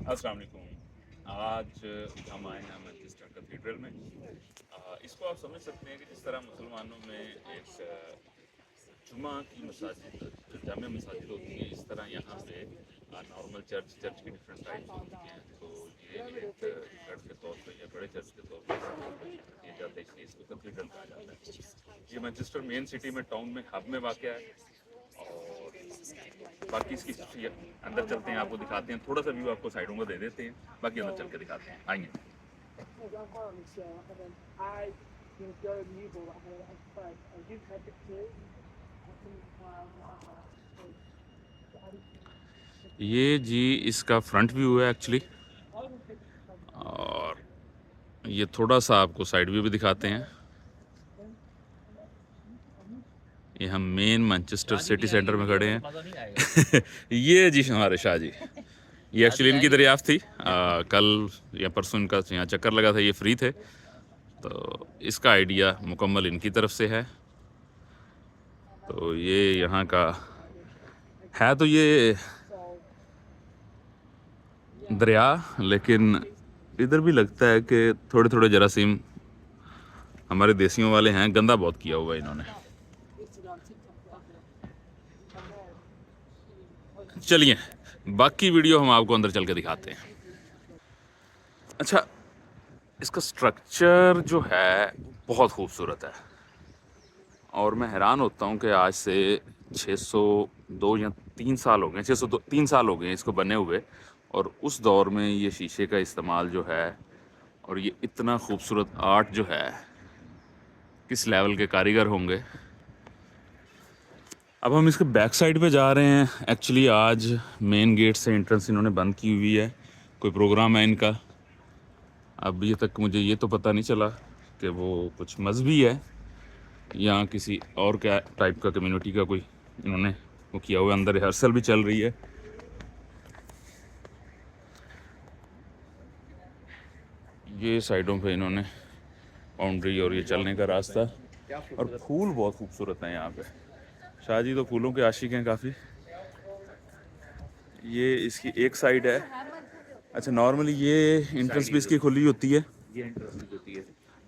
अस्सलाम वालेकुम। आज हम आए हैं मैनचेस्टर कैथीड्रल में। इसको आप समझ सकते हैं कि जिस तरह मुसलमानों में एक जुमा की मसाजिद जामे मसाजिद होती हैं, इस तरह यहाँ पे नॉर्मल चर्च की डिफरेंट टाइप्स होती हैं। तो ये एक चर्च के तौर पे या बड़े चर्च के तौर पर किए जाते हैं, इसलिए इसको कैथीड्रल कहा जाता है। ये मैनचेस्टर मेन सिटी में टाउन में हब में वाक़ है। और बाकी इसकी हिस्ट्री अंदर चलते हैं, आपको दिखाते हैं। थोड़ा सा व्यू आपको साइडों को दे देते हैं, बाकी अंदर चल के दिखाते हैं। आइए। ये जी इसका फ्रंट व्यू है एक्चुअली, और ये थोड़ा सा आपको साइड व्यू भी दिखाते हैं। ये हम मेन मैनचेस्टर सिटी सेंटर में खड़े हैं। ये जी हमारे शाह जी, ये एक्चुअली इनकी दरियाफ्त थी। कल या परसों इनका यहाँ चक्कर लगा था, ये फ्री थे, तो इसका आइडिया मुकम्मल इनकी तरफ से है। तो ये यहाँ का है, तो ये दरिया, लेकिन इधर भी लगता है कि थोड़े थोड़े जरासीम हमारे देसियों वाले हैं, गंदा बहुत किया हुआ है इन्होंने। चलिए बाकी वीडियो हम आपको अंदर चल के दिखाते हैं। अच्छा, इसका स्ट्रक्चर जो है बहुत खूबसूरत है, और मैं हैरान होता हूँ कि आज से 602 या 3 साल हो गए, 603 साल हो गए इसको बने हुए, और उस दौर में ये शीशे का इस्तेमाल जो है, और ये इतना खूबसूरत आर्ट जो है, किस लेवल के कारीगर होंगे। अब हम इसके बैक साइड पे जा रहे हैं। एक्चुअली आज मेन गेट से एंट्रेंस इन्होंने बंद की हुई है, कोई प्रोग्राम है इनका। अब ये तक मुझे ये तो पता नहीं चला कि वो कुछ मजहबी है या किसी और क्या टाइप का कम्युनिटी का कोई इन्होंने वो किया हुआ। अंदर रिहर्सल भी चल रही है। ये साइडों पे इन्होंने बाउंड्री और ये चलने का रास्ता, और फूल बहुत खूबसूरत हैं यहाँ पे। शाह जी तो फूलों के आशिक हैं काफ़ी। ये इसकी एक साइड है। अच्छा, नॉर्मली ये एंट्रेंस भी इसकी खुली होती है,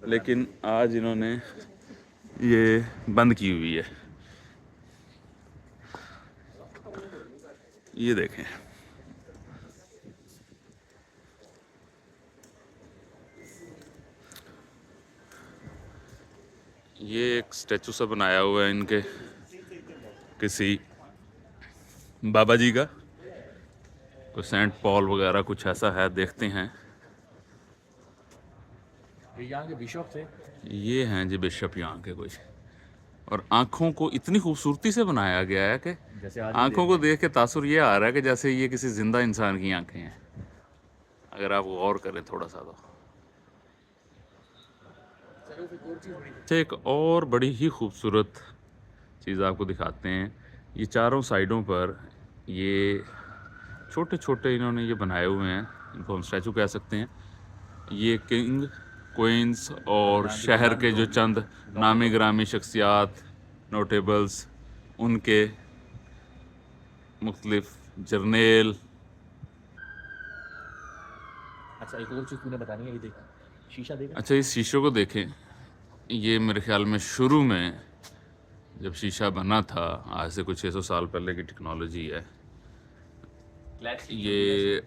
लेकिन आज इन्होंने ये बंद की हुई है। ये देखें, ये एक स्टैचू सा बनाया हुआ है इनके किसी बाबा जी का, कोई सेंट पॉल वगैरह कुछ ऐसा है, देखते हैं। यहाँ के बिशप थे। ये हैं जी बिशप यहाँ के कुछ, और आँखों को इतनी खूबसूरती से बनाया गया है कि जैसे आज आँखों को देख के तासुर ये आ रहा है कि जैसे ये किसी जिंदा इंसान की आंखें हैं, अगर आप गौर करें थोड़ा सा तो। अच्छा, एक और बड़ी ही खूबसूरत चीज़ आपको दिखाते हैं। ये चारों साइडों पर ये छोटे छोटे इन्होंने ये बनाए हुए हैं, इनको हम स्टैचू कह सकते हैं। ये किंग, क्वींस और शहर के जो चंद नामी ग्रामी शख्सियात, नोटेबल्स, उनके मुख्तलिफ जर्नेल। अच्छा, एक और चीज़ तूने बतानी है, ये देख, शीशा देखा। अच्छा, इस शीशों को देखें। ये मेरे ख्याल में शुरू में जब शीशा बना था, आज से कुछ 600 साल पहले की टेक्नोलॉजी है। ये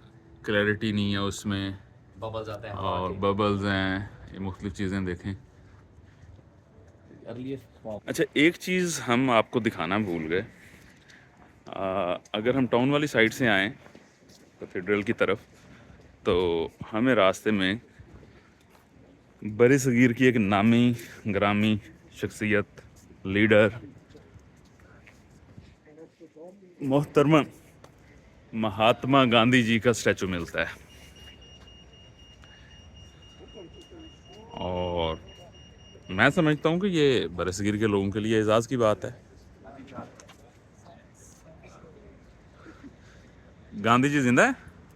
क्लैरिटी नहीं है उसमें, बबल्स आते हैं और बबल्स हैं, ये मुख्तलिफ चीज़ें देखें। अच्छा, एक चीज़ हम आपको दिखाना भूल गए। अगर हम टाउन वाली साइड से आएँ कैथेड्रल की तरफ, तो हमें रास्ते में बड़े सगीर की एक नामी ग्रामी शख्सियत, लीडर, मोहतरमा महात्मा गांधी जी का स्टैचू मिलता है। और मैं समझता हूँ कि ये बरसगीर के लोगों के लिए एजाज़ की बात है। गांधी जी जिंदा है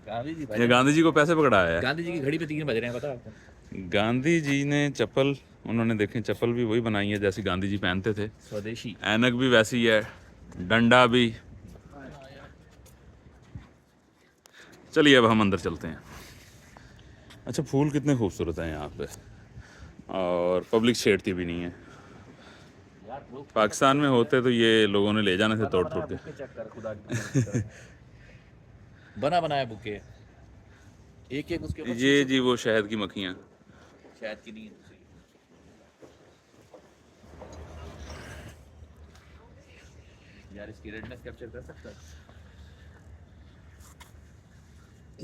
गांधी जी या गांधी जी को पैसे पकड़ाया है? गांधी जी की घड़ी पे 3 बज रहे हैं, पता है आपको? गांधी जी ने चप्पल, उन्होंने देखें चप्पल भी वही बनाई है जैसी गांधी जी पहनते थे, स्वदेशी। ऐनक भी वैसी है, डंडा भी। चलिए अब हम अंदर चलते हैं। अच्छा, फूल कितने खूबसूरत हैं यहाँ पे, और पब्लिक छेड़ती भी नहीं है। यार लोग पाकिस्तान में होते तो ये लोगों ने ले जाने थे तोड़ तोड़ के। बुके चेक कर खुदा की तरह। बना बनाया बुके, एक एक उसके ऊपर ये जी वो शहद की मक्खियाँ। शायद की नहीं है दूसरी। यार इसकी रेडनेस कैप्चर कर सकता है।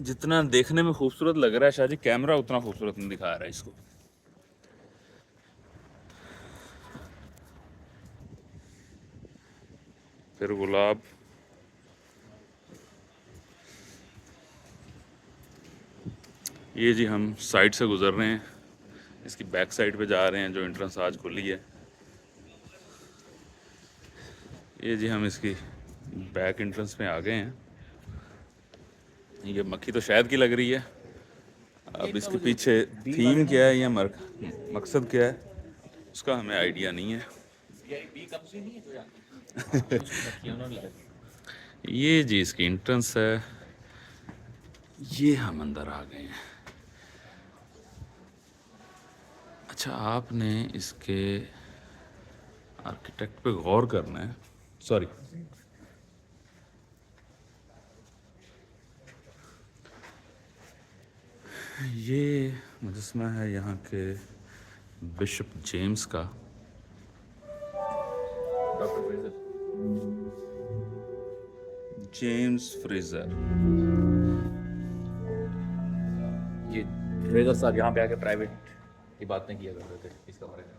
जितना देखने में खूबसूरत लग रहा है शाहजी, कैमरा उतना खूबसूरत नहीं दिखा रहा है इसको। फिर गुलाब, ये जी हम साइड से गुजर रहे हैं, इसकी बैक साइड पे जा रहे हैं जो एंट्रेंस आज खुली है। ये जी हम इसकी बैक एंट्रेंस में आ गए हैं। ये मक्खी तो शहद की लग रही है। अब इसके पीछे थीम क्या है या मकसद क्या है उसका हमें आइडिया नहीं है। ये बी कम से नहीं है जो यहाँ की उन्होंने लगाई। ये जी इसकी एंट्रेंस है। ये हम अंदर आ गए हैं। अच्छा, आपने इसके आर्किटेक्ट पे गौर करना है। सॉरी, ये मुजस्समा है यहाँ के बिशप जेम्स का। Doctor Fraser. James Fraser. ये फ्रेजर साहब यहाँ पे आके प्राइवेट इबादतें किया करते थे इस कमरे में।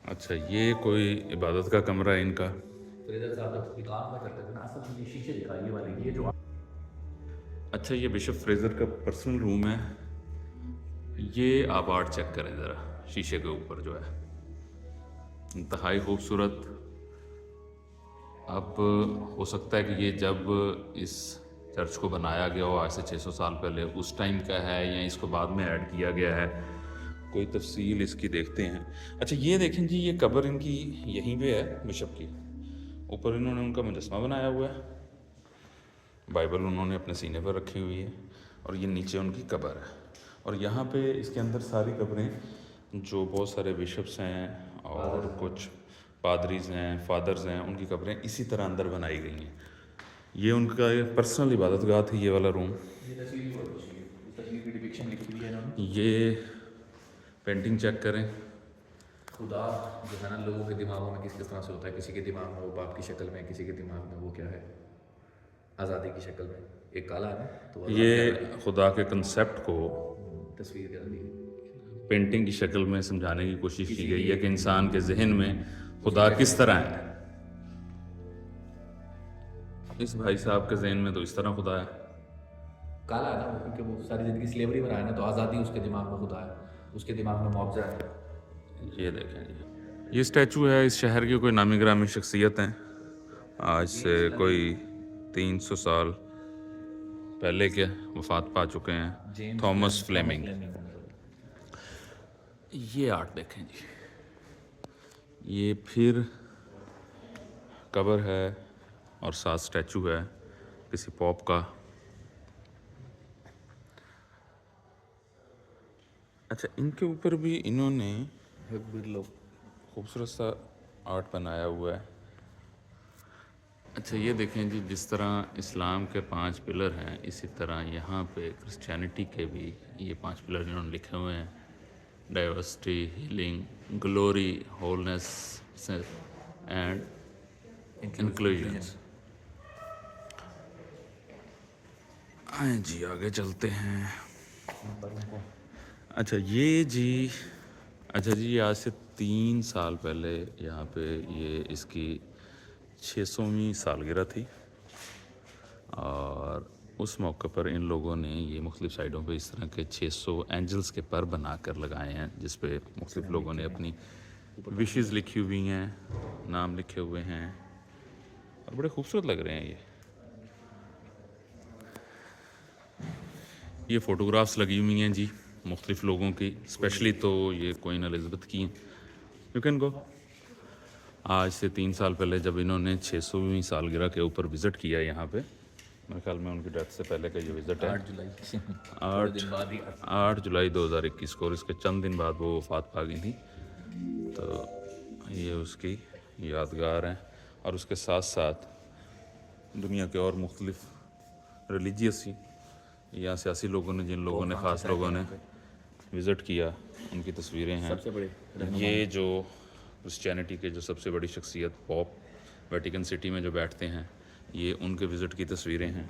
अच्छा, ये कोई इबादत का कमरा है इनका। फ्रेजर साहब जब इकाम में करते थे ना, असल में ये शीशे दिखा, ये वाली ये जो अच्छा, ये बिशप फ्रेजर का पर्सनल रूम है। ये आप आर्ट चेक करें ज़रा, शीशे के ऊपर जो है, इंतहाई खूबसूरत। अब हो सकता है कि ये जब इस चर्च को बनाया गया हो आज से 600 साल पहले, उस टाइम का है या इसको बाद में ऐड किया गया है, कोई तफसील इसकी देखते हैं। अच्छा, ये देखें जी, ये कब्र इनकी यहीं पे है बिशप की। ऊपर इन्होंने उनका मुजस्समा बनाया हुआ है, बाइबल उन्होंने अपने सीने पर रखी हुई है, और ये नीचे उनकी कब्र है। और यहाँ पे इसके अंदर सारी कब्रें जो बहुत सारे बिशप्स हैं और कुछ पादरीज हैं, फादर्स हैं, उनकी कब्रें इसी तरह अंदर बनाई गई हैं। ये उनका पर्सनल इबादत गाह थी, ये वाला रूम। ये तस्वीर भी बहुत अच्छी है, इस तस्वीर की डिपिक्शन लिखी हुई है इन्होंने। ये पेंटिंग चेक करें। खुदा जो है ना लोगों के दिमागों में किस किस तरह से होता है, किसी के दिमाग में वो बाप की शक्ल में, किसी के दिमाग में वो क्या है आज़ादी की शक्ल में, एक काला है ना, तो ये खुदा के कंसेप्ट को तस्वीर कर दी। पेंटिंग की शक्ल में समझाने की कोशिश की गई है कि इंसान के जहन में खुदा किस तरह है। इस भाई साहब के जहन में तो इस तरह खुदा है। काला है ना वो, क्योंकि वो सारी ज़िंदगी स्लेवरी में रहा है ना, तो आज़ादी उसके दिमाग में खुदा है, उसके दिमाग में मुआवजा है। ये देखें जी, ये स्टैचू है इस शहर की कोई नामी गिरामी शख्सियत हैं, आज से कोई 300 साल पहले के वफात पा चुके हैं, थॉमस फ्लेमिंग। ये आर्ट देखें जी, ये फिर कब्र है और साथ स्टैचू है किसी पॉप का। अच्छा, इनके ऊपर भी इन्होंने खूबसूरत सा आर्ट बनाया हुआ है। अच्छा, ये देखें जी, जिस तरह इस्लाम के 5 पिलर हैं, इसी तरह यहाँ पे क्रिश्चियनिटी के भी ये 5 पिलर इन्होंने लिखे हुए हैं। Diversity, healing, glory, wholeness and inclusion. आए जी, आगे चलते हैं। अच्छा, ये जी, अच्छा जी, आज से 3 साल पहले यहाँ पे ये इसकी 600वीं सालगिरह थी, और उस मौके पर इन लोगों ने ये मुख्तलिफ़ साइडों पे इस तरह के 600 एंजल्स के पर बना कर लगाए हैं, जिस पे मुख्तलिफ़ लोगों ने अपनी विशेज़ लिखी हुई हैं, नाम लिखे हुए हैं, और बड़े खूबसूरत लग रहे हैं। ये फ़ोटोग्राफ्स लगी हुई हैं जी मुख्तलिफ़ लोगों की, स्पेशली तो ये क्वीन एलिज़ाबेथ की। You can go. आज से 3 साल पहले जब इन्होंने 600वीं सालगिरह के ऊपर विज़िट किया यहाँ पे मेरे ख्याल में उनकी डेथ से पहले का ये विज़िट है। 8 जुलाई थोड़े 8 दिन बाद ही 8 जुलाई 2021 को, और इसके चंद दिन बाद वो वफात पा गई थी। तो ये उसकी यादगार हैं। और उसके साथ साथ दुनिया के और मुख्तलिफ रिलीजियस या सियासी लोगों ने, जिन लोगों ने, ख़ास लोगों ने विज़िट किया, उनकी तस्वीरें हैं। सबसे बड़े ये जो क्रिश्चियनिटी के जो सबसे बड़ी शख्सियत पॉप वेटिकन सिटी में जो बैठते हैं, ये उनके विज़िट की तस्वीरें हैं।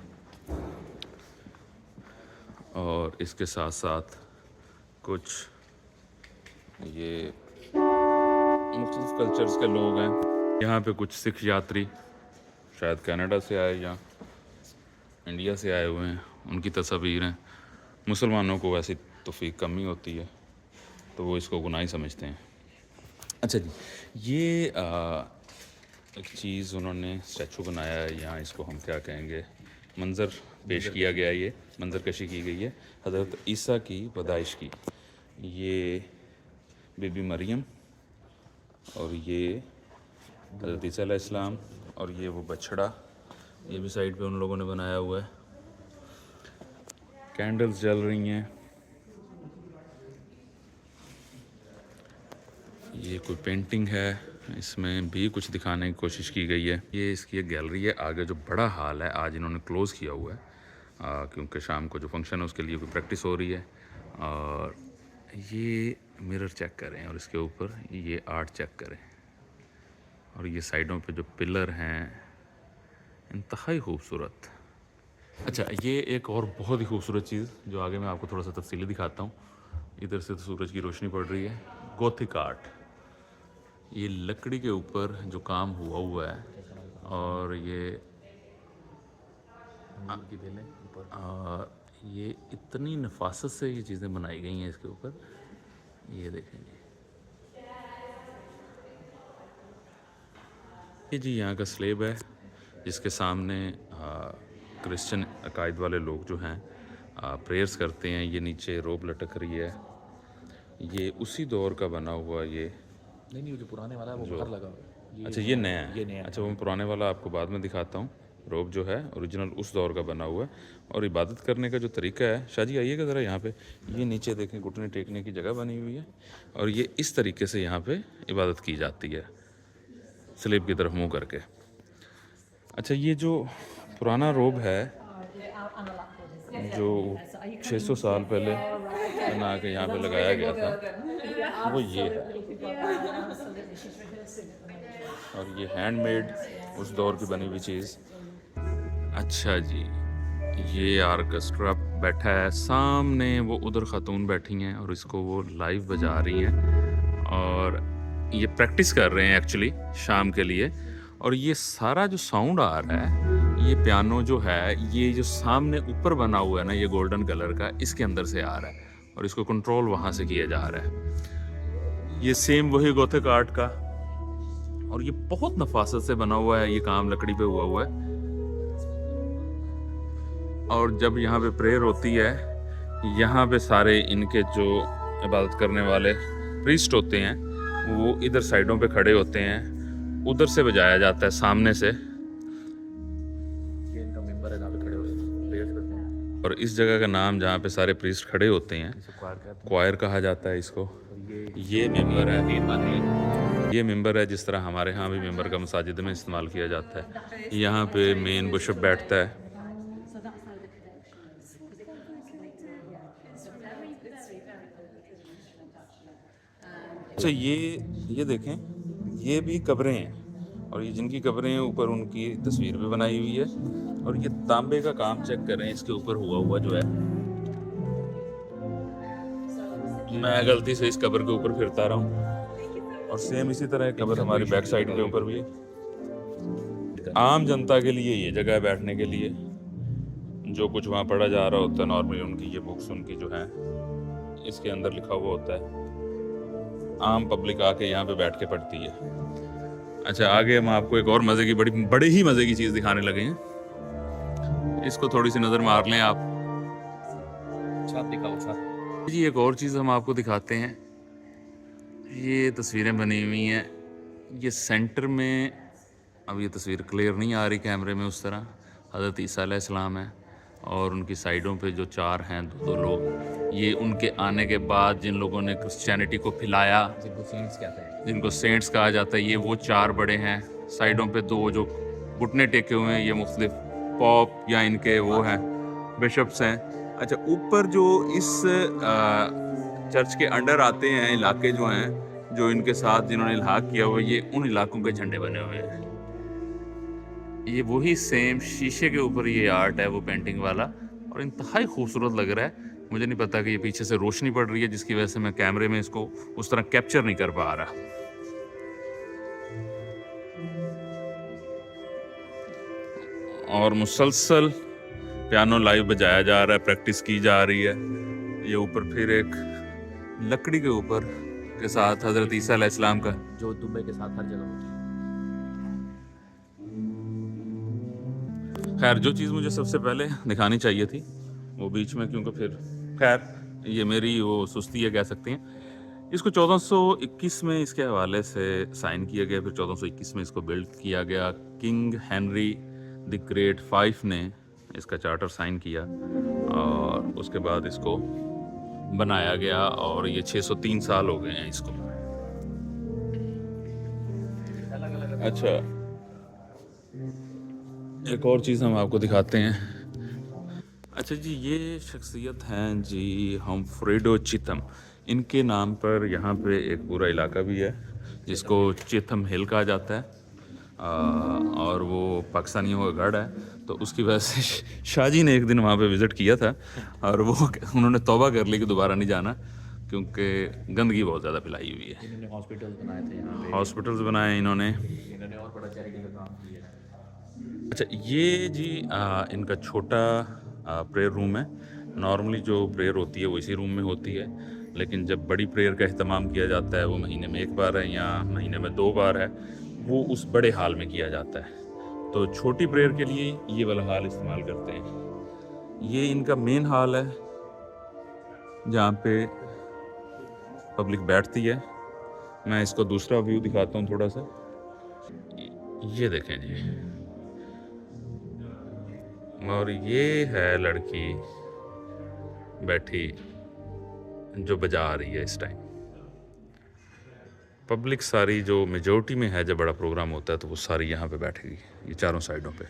और इसके साथ साथ कुछ ये मुख्तलिफ कल्चर्स के लोग हैं। यहाँ पे कुछ सिख यात्री शायद कनाडा से आए या इंडिया से आए हुए हैं, उनकी तस्वीर हैं। मुसलमानों को वैसी तौफीक कमी होती है तो वो इसको गुनाह ही समझते हैं। अच्छा जी, ये एक चीज़ उन्होंने स्टैचू बनाया है, यहाँ इसको हम क्या कहेंगे, मंज़र पेश किया गया है, ये मंज़र कशी की गई है हज़रत ईसा की पैदाइश की। ये बीबी मरियम और ये हज़रत ईसा अलैहिस्सलाम, और ये वो बछड़ा, ये भी साइड पे उन लोगों ने बनाया हुआ है। कैंडल्स जल रही हैं। ये कोई पेंटिंग है, इसमें भी कुछ दिखाने की कोशिश की गई है। ये इसकी एक गैलरी है। आगे जो बड़ा हाल है आज इन्होंने क्लोज़ किया हुआ है क्योंकि शाम को जो फंक्शन है उसके लिए कोई प्रैक्टिस हो रही है। और ये मिरर चेक करें और इसके ऊपर ये आर्ट चेक करें, और ये साइडों पे जो पिलर हैं इंतहाई खूबसूरत। अच्छा, ये एक और बहुत ही खूबसूरत चीज़ जो आगे मैं आपको थोड़ा सा तफसीली दिखाता हूँ। इधर से तो सूरज की रोशनी पड़ रही है। गोथिक आर्ट, ये लकड़ी के ऊपर जो काम हुआ है, और ये की बेलें ऊपर, ये इतनी नफासत से ये चीज़ें बनाई गई हैं इसके ऊपर। ये देखेंगे, ये जी यहाँ का स्लेब है जिसके सामने क्रिश्चियन अकायद वाले लोग जो हैं प्रेयर्स करते हैं। ये नीचे रोब लटक रही है। ये उसी दौर का बना हुआ, ये नहीं जो पुराने वाला है वो बाहर लगा हुआ है। अच्छा ये नया है। ये नया है। अच्छा, वो पुराने वाला आपको बाद में दिखाता हूँ। रोब जो है ओरिजिनल उस दौर का बना हुआ है। और इबादत करने का जो तरीका है, शाह जी आइएगा ज़रा यहाँ पे, ये नीचे देखें घुटने टेकने की जगह बनी हुई है, और ये इस तरीके से यहाँ पे इबादत की जाती है, स्लेब की तरफ मुँह करके। अच्छा, ये जो पुराना रोब है जो 600 साल पहले बना के यहाँ पे लगाया गया था, वो ये है। और ये हैंडमेड उस दौर की बनी हुई चीज़। अच्छा जी, ये आर्केस्ट्रा बैठा है सामने, वो उधर ख़ातून बैठी हैं और इसको वो लाइव बजा रही हैं, और ये प्रैक्टिस कर रहे हैं एक्चुअली शाम के लिए। और ये सारा जो साउंड आ रहा है, ये पियानो जो है, ये जो सामने ऊपर बना हुआ है ना, ये गोल्डन कलर का, इसके अंदर से आ रहा है, और इसको कंट्रोल वहाँ से किया जा रहा है। ये सेम वही गोथिक आर्ट का, और ये बहुत नफासत से बना हुआ है, ये काम लकड़ी पे हुआ है। और जब यहाँ पे प्रेयर होती है, यहाँ पे सारे इनके जो इबादत करने वाले प्रीस्ट होते हैं वो इधर साइडों पे खड़े होते हैं, उधर से बजाया जाता है सामने से। ये इनका मेंबर है जहाँ पे खड़े हुए प्रेयर्स करते हैं। और इस जगह का नाम जहाँ पे सारे प्रीस्ट खड़े होते हैं, क्वायर कहा जाता है इसको। ये मेंबर है, ये मेंबर है जिस तरह हमारे यहाँ भी मेंबर का मसाजिद में इस्तेमाल किया जाता है। यहाँ पे मेन बिशप बैठता है। अच्छा, ये देखें, ये भी कब्रें हैं, और ये जिनकी कब्रें हैं ऊपर उनकी तस्वीर भी बनाई हुई है। और ये तांबे का काम चेक करें, इसके ऊपर हुआ जो है। मैं गलती से इस कब्र के ऊपर फिरता रहा हूँ, और सेम इसी तरह कब्र हमारी बैक साइड के ऊपर भी है। आम जनता के लिए ये जगह है बैठने के लिए। जो कुछ वहाँ पढ़ा जा रहा होता है नॉर्मली, उनकी ये बुक्स उनकी जो हैं इसके अंदर लिखा हुआ होता है। आम पब्लिक आके यहाँ पे बैठ के पढ़ती है। अच्छा, आगे हम आपको एक और मज़े की बड़े ही मज़े की चीज़ दिखाने लगे हैं। इसको थोड़ी सी नज़र मार लें आप। छाप दिखाओ, छाप जी, एक और चीज़ हम आपको दिखाते हैं। ये तस्वीरें बनी हुई हैं, ये सेंटर में, अब ये तस्वीर क्लियर नहीं आ रही कैमरे में उस तरह, हज़रत ईसा अलैहिस्सलाम है, और उनकी साइडों पे जो चार हैं दो लोग, ये उनके आने के बाद जिन लोगों ने क्रिश्चियनिटी को फैलाया, जिनको सेंट्स कहते हैं। जिनको सेंट्स कहा जाता है, ये वो चार बड़े हैं। साइडों पे दो जो घुटने टेके हुए हैं, ये मुख्तलिफ पॉप या इनके वो हैं, बिशप्स हैं। अच्छा, ऊपर जो इस चर्च के अंडर आते हैं इलाके जो हैं, जो इनके साथ जिन्होंने इल्हाक किया हुआ, ये उन इलाकों के झंडे बने हुए हैं। ये वही सेम शीशे के ऊपर ये आर्ट है, वो पेंटिंग वाला, और इंतहाई खूबसूरत लग रहा है। मुझे नहीं पता कि ये पीछे से रोशनी पड़ रही है जिसकी वजह से मैं कैमरे में इसको उस तरह कैप्चर नहीं कर पा रहा। और मुसलसल पियानो लाइव बजाया जा रहा है, प्रैक्टिस की जा रही है। ये ऊपर फिर एक लकड़ी के ऊपर के साथ हज़रत ईसा अलैहिस्सलाम का, जो दुबई के साथ हर जगह होती है। खैर जो चीज़ मुझे सबसे पहले दिखानी चाहिए थी वो बीच में, क्योंकि फिर खैर ये मेरी वो सुस्ती है कह सकती हैं। इसको 1421 में इसके हवाले से साइन किया गया, फिर 1421 में इसको बिल्ड किया गया। किंग हेनरी द ग्रेट 5 ने इसका चार्टर साइन किया, और उसके बाद इसको बनाया गया, और ये 603 साल हो गए हैं इसको। अच्छा, एक और चीज़ हम आपको दिखाते हैं। अच्छा जी, ये शख्सियत हैं जी हम्फ्रेडो चिथम। इनके नाम पर यहाँ पे एक पूरा इलाका भी है जिसको चिथम हिल कहा जाता है, और वो पाकिस्तानियों का गढ़ है। तो उसकी वजह से शाह जी ने एक दिन वहाँ पे विज़िट किया था, और वो उन्होंने तौबा कर ली कि दोबारा नहीं जाना, क्योंकि गंदगी बहुत ज़्यादा फैलाई हुई है। इन्होंने हॉस्पिटल्स बनाए थे यहाँ पे, हॉस्पिटल्स बनाए इन्होंने। इन्होंने और बड़ा चैरिटी का काम किया है। अच्छा, ये जी इनका छोटा प्रेयर रूम है। नॉर्मली जो प्रेयर होती है वो इसी रूम में होती है, लेकिन जब बड़ी प्रेयर का अहतमाम किया जाता है, वो महीने में एक बार है या महीने में 2 बार है, वो उस बड़े हाल में किया जाता है। तो छोटी प्रेयर के लिए ये वाला हाल इस्तेमाल करते हैं। ये इनका मेन हाल है जहाँ पे पब्लिक बैठती है। मैं इसको दूसरा व्यू दिखाता हूँ थोड़ा सा। ये देखें जी, और ये है लड़की बैठी जो बजा रही है इस टाइम। पब्लिक सारी जो मेजॉरिटी में है, जब बड़ा प्रोग्राम होता है तो वो सारी यहाँ पे बैठेगी, ये चारों साइडों पे।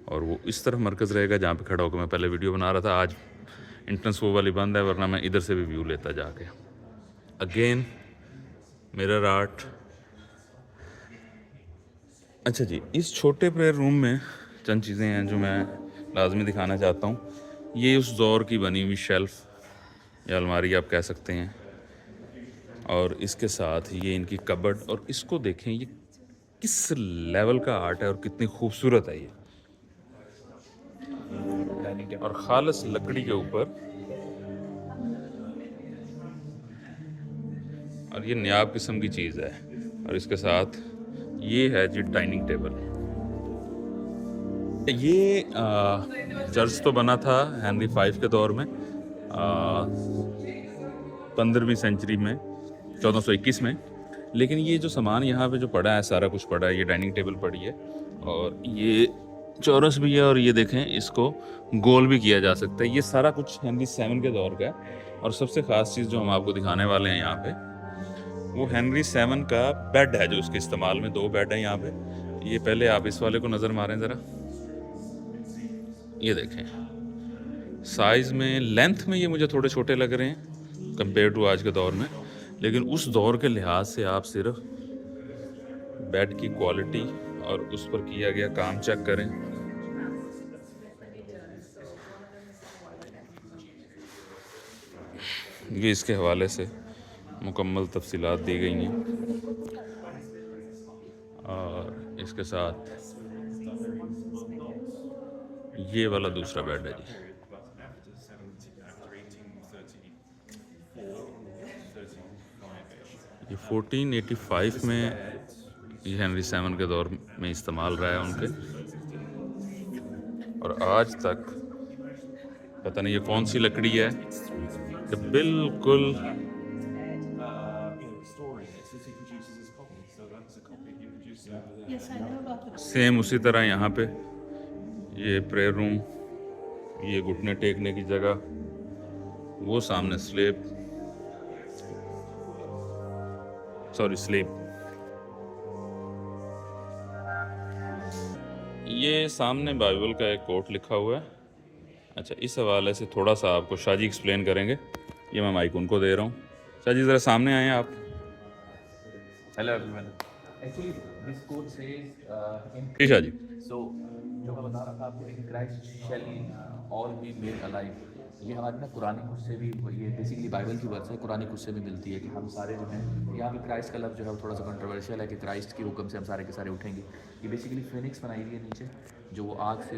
और वो इस तरफ मरकज़ रहेगा जहाँ पे खड़ा होकर मैं पहले वीडियो बना रहा था। आज एंट्रेंस वो वाली बंद है, वरना मैं इधर से भी व्यू लेता जाके। Again mirror art. अच्छा जी, इस छोटे प्रेयर रूम में चंद चीज़ें हैं जो मैं लाजमी दिखाना चाहता हूँ। ये उस दौर की बनी हुई शेल्फ या अलमारी आप कह सकते हैं, और इसके साथ ये इनकी कबर्ड। और इसको देखें, ये किस लेवल का आर्ट है और कितनी खूबसूरत है ये। और खालस लकड़ी के ऊपर, और ये नायाब किस्म की चीज़ है। और इसके साथ ये है जी डाइनिंग टेबल। ये चर्च तो बना था हेनरी 5 के दौर में, 15वीं सेंचुरी में, 1421 में। लेकिन ये जो सामान यहाँ पे जो पड़ा है, सारा कुछ पड़ा है। ये डाइनिंग टेबल पड़ी है, और ये चौरस भी है, और ये देखें इसको गोल भी किया जा सकता है। ये सारा कुछ हेनरी 7 के दौर का है। और सबसे ख़ास चीज़ जो हम आपको दिखाने वाले हैं यहाँ पे, वो हेनरी 7 का बेड है जो उसके इस्तेमाल में। 2 बेड है यहाँ पे। ये पहले आप इस वाले को नज़र मारें ज़रा, ये देखें साइज़ में, लेंथ में ये मुझे थोड़े छोटे लग रहे हैं कंपेयर टू आज के दौर में, लेकिन उस दौर के लिहाज से आप सिर्फ बेड की क्वालिटी और उस पर किया गया काम चेक करें। ये इसके हवाले से मुकम्मल तफसीलात दी गई हैं, और इसके साथ ये वाला दूसरा बेड है जी। ये 1485 में ये हेनरी 7 के दौर में इस्तेमाल रहा है उनके, और आज तक पता नहीं ये कौन सी लकड़ी है कि बिल्कुल सेम उसी तरह यहाँ पे ये प्रेयर रूम, ये घुटने टेकने की जगह, वो सामने स्लेब, सॉरी स्लीप। ये सामने बाइबल का एक कोट लिखा हुआ है। अच्छा, इस हवाले से थोड़ा सा आपको शाहजी एक्सप्लेन करेंगे। ये मैं माइक उनको दे रहा हूँ। शाहजी ज़रा सामने आए आप। Hello everyone. Actually this quote says in जी शाहजी। सो जो मैं बता रहा था आपको, in Christ shall all be made alive, ये हमारे ना कुरानी कुछ से भी, ये बेसिकली बाइबल की वर्स है, कुरानी कुछ से भी मिलती है कि हम सारे जो हैं, यहाँ पे क्राइस्ट का लफ्ज़ जो है वो थोड़ा सा कंट्रोवर्शियल है कि क्राइस्ट के हुक्म से हम सारे के सारे उठेंगे। ये बेसिकली फिनिक्स बनाई हुई है नीचे, जो वो आग से,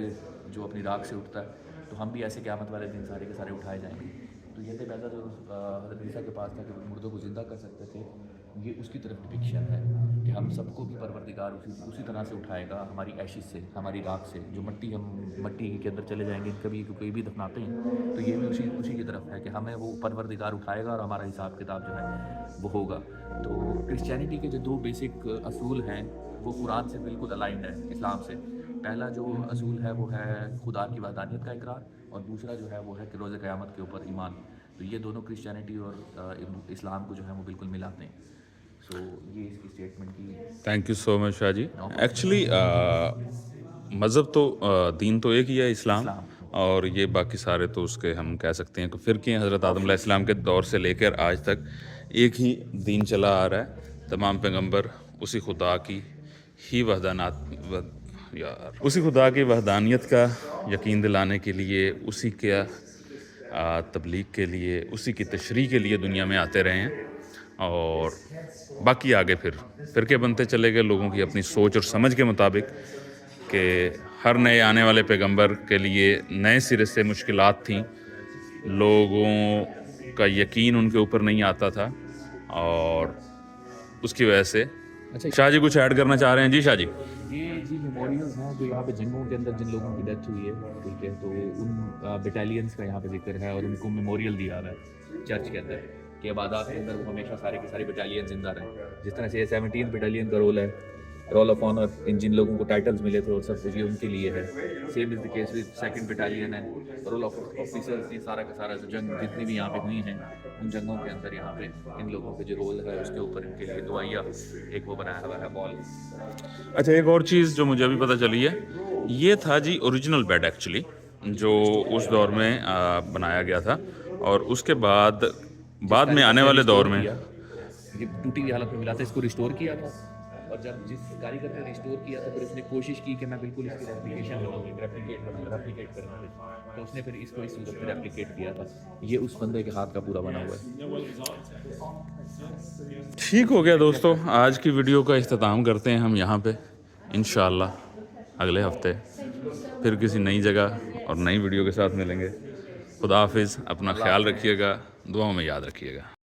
जो अपनी राख से उठता है, तो हम भी ऐसे क़यामत वाले दिन सारे के सारे उठाए जाएंगे। तो ये पैदा जो हज़रत ईसा के पास था कि वो मुर्दों को ज़िंदा कर सकते थे, ये उसकी तरफ डिपिक्शन है कि हम सबको भी परवरदिगार उसी तरह से उठाएगा, हमारी एशिस से, हमारी राख से, जो मट्टी, हम मट्टी के अंदर चले जाएंगे कभी कोई भी दफनाते हैं, तो ये भी उसी की तरफ है कि हमें वो परवरदिगार उठाएगा और हमारा हिसाब किताब जो है वो होगा। तो क्रिश्चियनिटी के जो दो बेसिक असूल हैं वो कुरान से बिल्कुल अलाइंड है इस्लाम से। पहला जो असूल है वो है खुदा की वहदानियत का इकरार, और दूसरा जो है वो है कि रोज़ क़यामत के ऊपर ईमान। तो ये दोनों क्रिश्चियनिटी और इस्लाम को जो है वो बिल्कुल मिलाते हैं। सो ये इसकी स्टेटमेंट की। Thank you so much Shahji. Actually मज़हब तो दीन तो एक ही है, इस्लाम, और ये बाकी सारे तो उसके हम कह सकते हैं कि फ़िरक़े हज़रत आदम अलैहिस्सलाम के दौर से लेकर आज तक एक ही दीन चला आ रहा है। तमाम पैगंबर उसी खुदा की ही उसी खुदा की वहदानियत का यकीन दिलाने के लिए, उसी के तबलीग के लिए, उसी की तशरीह के लिए दुनिया में आते रहे हैं। और बाकी आगे फिर फ़िरक़े बनते चले गए लोगों की अपनी सोच और समझ के मुताबिक, कि हर नए आने वाले पैगंबर के लिए नए सिरे से मुश्किलात थीं, लोगों का यकीन उनके ऊपर नहीं आता था, और उसकी वजह से। अच्छा, शाहजी कुछ ऐड करना चाह रहे हैं? जी शाहजी। ये जी मेमोरियल्स हैं जो यहाँ पे जंगों के अंदर जिन लोगों की डेथ हुई है, ठीक है, तो उन बटालियंस का यहाँ पे जिक्र है और उनको मेमोरियल दिया हुआ है चर्च के अंदर कि इबादत के अंदर वो हमेशा सारे के सारे बटालियन जिंदा रहे। जिस तरह से 17th बटालियन का रोल है, रोल ऑफ ऑनर, इन जिन लोगों को टाइटल्स मिले थे और सब कुछ ये उनके लिए है। Same is the case with 2nd battalion है, रोल ऑफ ऑफिसर्स, ये सारा का सारा जो जंग जितनी भी यहाँ पे हुई हैं, उन जंगों के अंदर यहाँ पे इन लोगों के जो रोल है उसके ऊपर इनके लिए दुआइया एक वो बनाया हुआ है बॉल। अच्छा, एक और चीज़ जो मुझे अभी पता चली है, ये था जी ओरिजिनल बेड एक्चुअली, जो उस दौर में बनाया गया था, और उसके बाद में आने वाले दौर में ये टूटी हुई हालत में मिला था, इसको रिस्टोर किया था, और जब जिस कारीगर ने रिस्टोर किया था फिर उसने कोशिश की कि मैं बिल्कुल इसकी रेप्लिकेशन बनाऊँ, रेप्लिकेट करूँ, तो उसने फिर इसको इस सूरत में रेप्लिकेट किया था। ये उस बंदे के हाथ का पूरा बना हुआ है। ठीक हो गया दोस्तों, आज की वीडियो का इख्तिताम करते हैं हम यहाँ पे। इंशाअल्लाह अगले हफ्ते फिर किसी नई जगह और नई वीडियो के साथ मिलेंगे। खुदा हाफिज़, अपना ख्याल रखिएगा, दुआओं में याद रखिएगा।